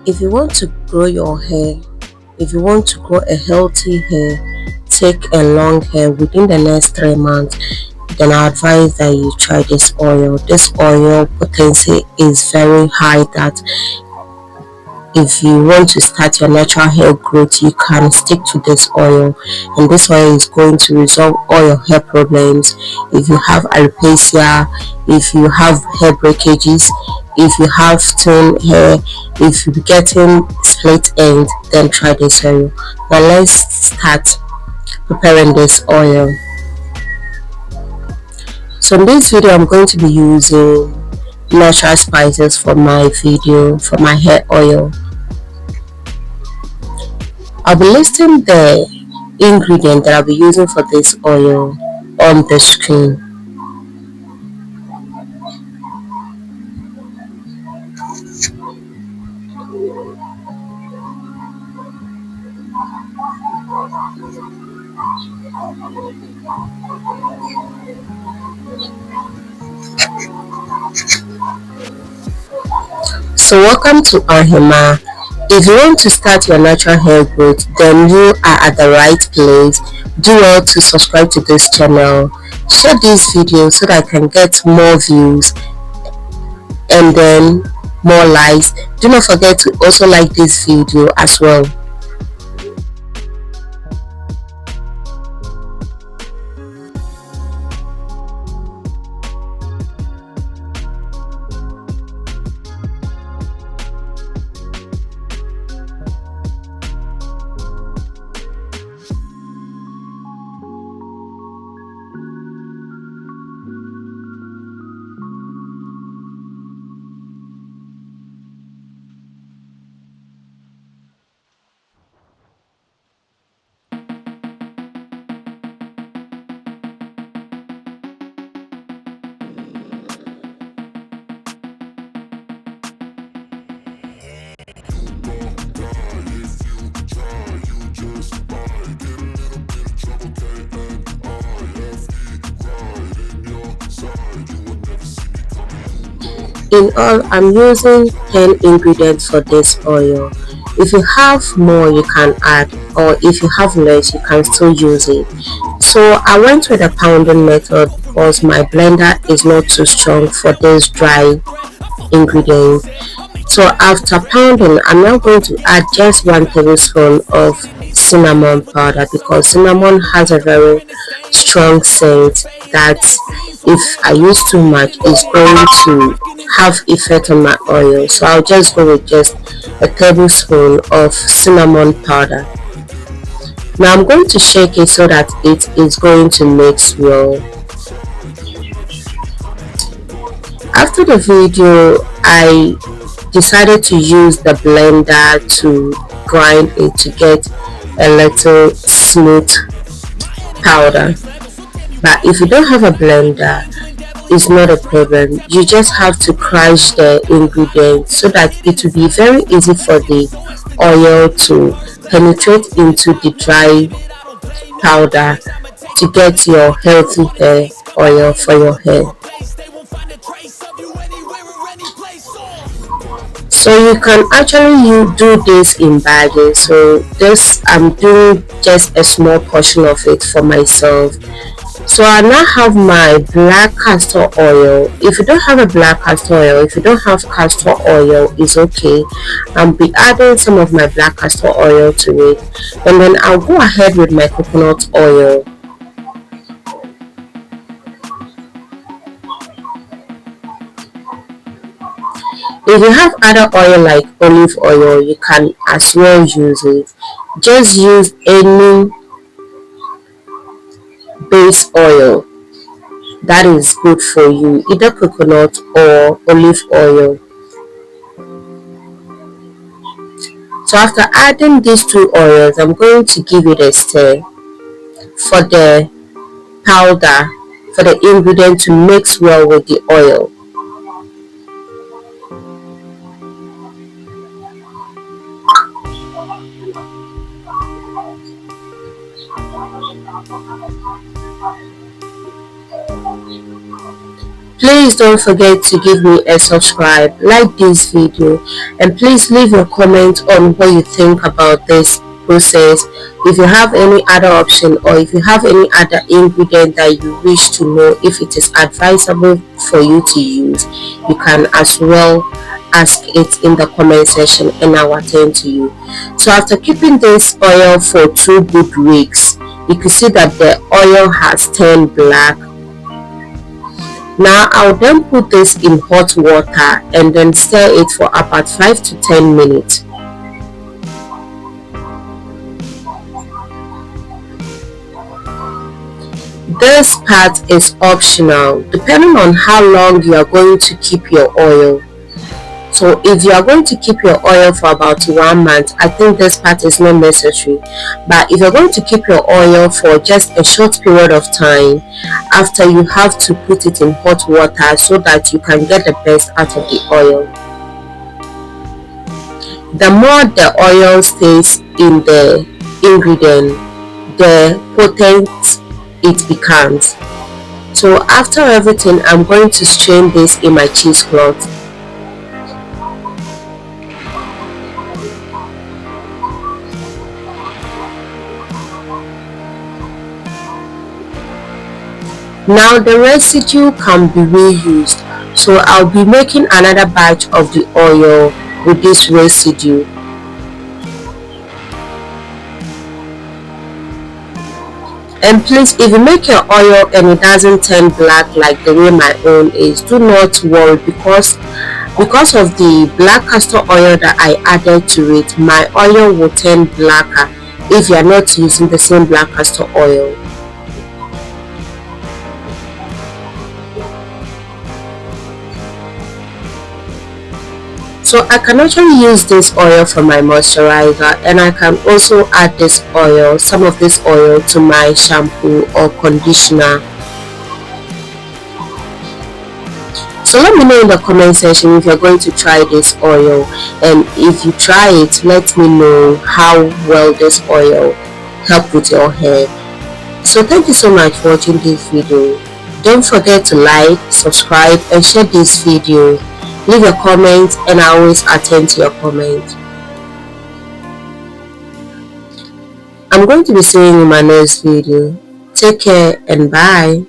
If you want to grow your hair, if you want to grow a healthy hair, take a long hair within the next 3 months, then I advise that you try this oil. This oil potency is very high that if you want to start your natural hair growth, you can stick to this oil, and this oil is going to resolve all your hair problems. If you have alopecia, if you have hair breakages, if you have thin hair, if you're getting split ends, then try this oil. Now let's start preparing this oil. So in this video I'm going to be using natural spices for my video, for my hair oil. I'll be listing the ingredient that I'll be using for this oil on the screen. So welcome to Ahima. If you want to start your natural hair growth, then you are at the right place. Do well to subscribe to this channel, share this video so that I can get more views and then more likes. Do not forget to also like this video as well. In all, I'm using 10 ingredients for this oil. If you have more, you can add, or if you have less, you can still use it. So I went with the pounding method because my blender is not too strong for this dry ingredients. So after pounding, I'm now going to add just 1 tablespoon of cinnamon powder because cinnamon has a very strong scent that if I use too much, it's going to have effect on my oil. So I'll just go with just a tablespoon of cinnamon powder. Now I'm going to shake it so that it is going to mix well. After the video, I decided to use the blender to grind it to get a little smooth powder. But if you don't have a blender, it's not a problem. You just have to crush the ingredients so that it will be very easy for the oil to penetrate into the dry powder to get your healthy hair oil for your hair. So you can actually do this in bags. So this, I'm doing just a small portion of it for myself. So I now have my black castor oil. If you don't have a black castor oil, if you don't have castor oil, it's okay. I'll be adding some of my black castor oil to it, and then I'll go ahead with my coconut oil. If you have other oil like olive oil, you can as well use it. Just use any base oil that is good for you, either coconut or olive oil. So after adding these 2 oils, I'm going to give it a stir for the powder, for the ingredient to mix well with the oil. Please don't forget to give me a subscribe, like this video, and please leave your comment on what you think about this process. If you have any other option, or if you have any other ingredient that you wish to know if it is advisable for you to use, you can as well ask it in the comment section and I'll attend to you. So after keeping this oil for 2 good weeks, you can see that the oil has turned black. Now I'll then put this in hot water and then stir it for about 5 to 10 minutes. This part is optional depending on how long you are going to keep your oil. So if you are going to keep your oil for about 1 month, I think this part is not necessary. But if you're going to keep your oil for just a short period of time, after, you have to put it in hot water so that you can get the best out of the oil. The more the oil stays in the ingredient, the potent it becomes. So after everything, I'm going to strain this in my cheesecloth. Now the residue can be reused, so I'll be making another batch of the oil with this residue. And please, if you make your oil and it doesn't turn black like the way my own is, do not worry, because of the black castor oil that I added to it, my oil will turn blacker if you are not using the same black castor oil. So I can actually use this oil for my moisturizer, and I can also add this oil, some of this oil, to my shampoo or conditioner. So let me know in the comment section if you're going to try this oil, and if you try it, let me know how well this oil helped with your hair. So thank you so much for watching this video. Don't forget to like, subscribe, and share this video. Leave a comment and I always attend to your comment. I'm going to be seeing you in my next video. Take care and bye.